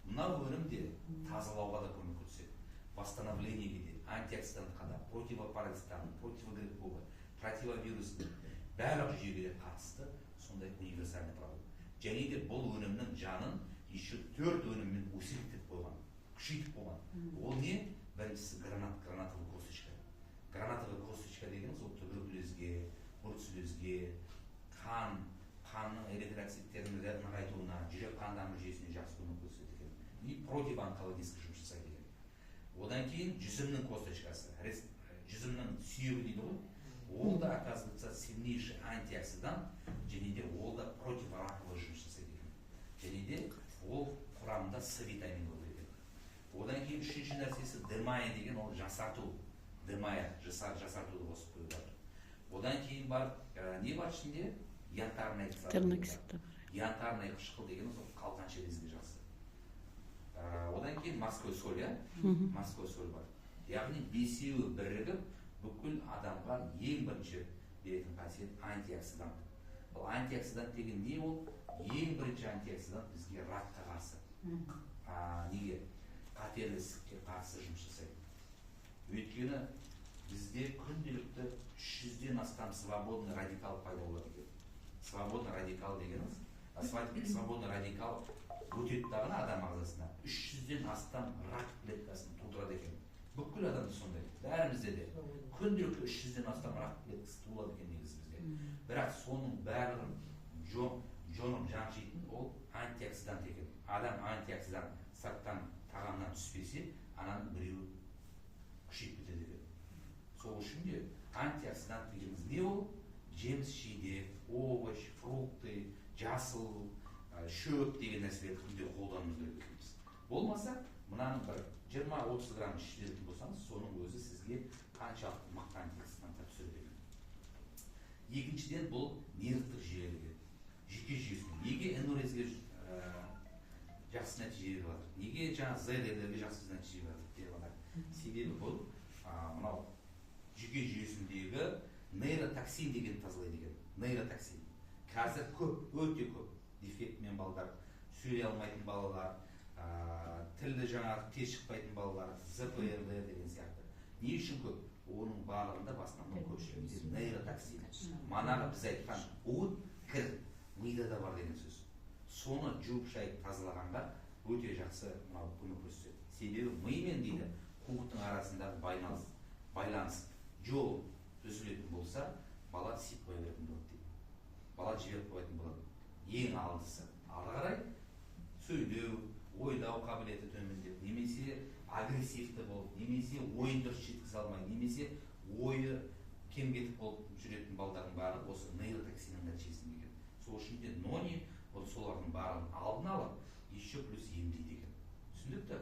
Мынау өнім де тазалауға да көмектеседі. Восстановлениеге де, антиоксидантқа да, противопаразитарның, противогрибковый, противовирусный барлық жүйеге қатысты сондай универсальный продукт. Және де бұл өнімнің жанын еще 4 өніммен усилитіп қойған, күшейтіп қойған. Ол не? Біріншісі гранатовый косточка. Гранатовый косточка дегеніміз ол туберкулезге, бруцеллезге, қанның эритрокситтерінің нығайтуына, жүрек қан тамыр жүйесіне жақсы көмектеседі екен. И противоонкологический жұмыс жасайды екен. Одан кейін жүзімнің косточкасы, жүзімнің сүйегі дейді ғой. Ол да, оказывается, сильнейший антиоксидант, және де ол да противораковый жұмыс жасайды екен. Және де ол құрамында С витамині болады екен. Одан кейін үшінші нәрсесі демая деген, ол жасарту. Демая, жасартуды қосып қойып жатыр. Одан кейін бар, не бар ішінде? Янтарный қышқыл. Янтарный қышқыл дегеніміз ол қалқан шерезге жақсы. Одан кейін морской соль, морской соль бар. Яғни бесеуі бірігіп, бүкіл адамға ең бірінші беретін қасиет антиоксидант. Бұл антиоксидант деген не ол? Ең бірінші антиоксидант бізге ракқа қарсы. Неге? Қатерлі ісікке қарсы жұмыс жасайды. Өйткені бізде күнделікті 300-ден астам свободный радикал пайда болады екен. Свободный радикал дегеніміз, свободный радикал өтеді дағына адам ағзасына 300-ден астам рак клеткасын тудырады екен. Бүкіл адамды сондай, бәрімізде де күнделікті 300-ден астам рак клеткасы туылады екен негізі бізде. Бірақ соның бәрін жонып жаншитын ол антиоксидант екен. Адам антиоксидант сырттан тағамнан түспесе, ананың біреуі күшейіп кетеді екен. Сол үшін де антиоксидант дегеніміз не ол? Жеміс жидек, овощ, фрукты, жасыл, шөп деген нәрселерді күнде қолдануымыз керек екенбіз. Болмаса, мынаның бір 20-30 грамм ішетін болсаңыз, соның өзі сізге қаншалықты мықты антиоксиданттар түсіреді екен. Екіншіден бұл нервтік жүйелерге, жүйке жүйесіне. Неге энурезге жақсы нәтиже беріп жатыр? Неге жаңа зелерлерге жақсы нәтиже беріп жатыр? Себебі бұл мынау жүйке жүйесіндегі нейротоксин деген тазалайды екен. Нейротоксин. Қазір көп, өте көп дефектімен балалар, сөйлей алмайтын балалар, тілді жаңағы тез шықпайтын балалар, ЗПР деген сияқты. Не үшін көп? Оның барлығында басынан көпшілігінде нейротоксин. Манағы біз айтқан уыт, кір, мида да бар деген сөз. Соны жуып шайып тазалағанға өте жақсы көмектеседі. Себебі мимен дейді қуықтың арасындағы байланыс жол үзілетін болса, бала сиіп қоя беретін болады дейді. Бала жіберіп қоятын болады. Ең алдысы. Ары қарай сөйлеу, ойлау қабілеті төмендеп, немесе агрессивті болып, немесе ойын дұрыс жеткізе алмай, немесе ойы кем-кетік болып жүретін балдардың бары осы нейротоксиннің нәтижесінде екен. Сол үшін де нони солардың барын алдын алып, еще плюс емдейді екен. Түсіндікті?